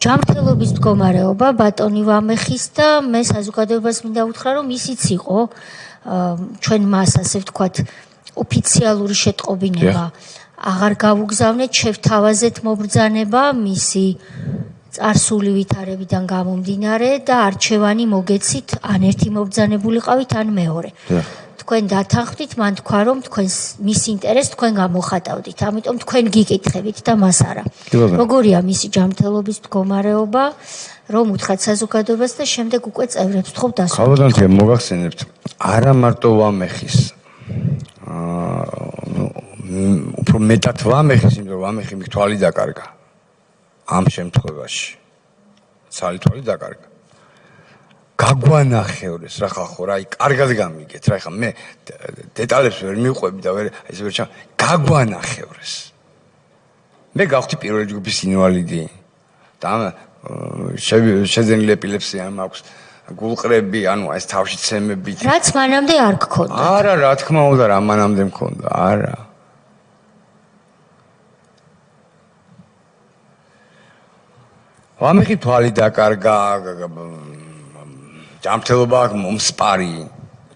ჯანმრთელობის მდგომარეობა ბატონი ვამეხის და მე საზოგადოებას მინდა უთხრა, რომ ისიც იყო ჩვენ მას ასე ვთქვათ ოფიციალური შეტყობინება აღარ გავუგზავნეთ, შევთავაზეთ მობრძანება მისი წარსული ვითარებიდან გამომდინარე და არჩევანი მოგეცით, ან ერთი მობრძანებულიყავით, ან მეორე. თქვენ დათანხმდით, მან თქვა, რომ თქვენს მის ინტერესს თქვენ გამოხატავდით, ამიტომ თქვენ გიკითხებით და მას არა. როგორია მისი ჯანმრთელობის მდგომარეობა, რომ უთხრათ საზოგადოებას და შემდეგ უკვე წევრებს ვთხოვთ დასვენებით. ხალხო, მოგახსენებთ, არა მარტო ვამეხის. უფრო მეტად ვამეხის, იმიტომ რომ ვამეხი მის თვალი დაკარგა. ამ შემთხვევაში ცალი თვალი დაკარგა. გაგვანახევრეს რა ხალხო, რა, კარგად გამიგეთ, რა, ხა მე დეტალებს ვერ მივყვები და ვერ ესე ვერ გაგვანახევრეს. მე გავხდი პირველი ჯგუფის ინვალიდი და შეძენილი ეპილეფსია მაქვს, გულყრები, ანუ ეს თავში ცემებით. რაც მანამდე არ გქონდა. არა, რა თქმა უნდა, რა მანამდე მქონდა, არა. ვამეხი თვალი დაკარგა, ჯანმრთელობა მომსპარი,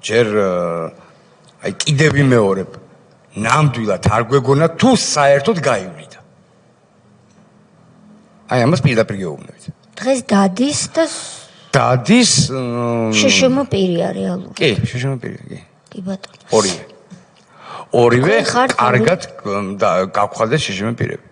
ჯერ აი კიდევ ვიმეორებ, ნამდვილად არ გვეგონა თუ საერთოდ გაივლიდა. აი ამას პირდაპირ გეუბნებით. დღეს დადის და დადის შშმ პირია რეალურად. კი, შშმ პირია, კი. კი ბატონო. ორივე კარგად გავხარდეს შშმ პირები.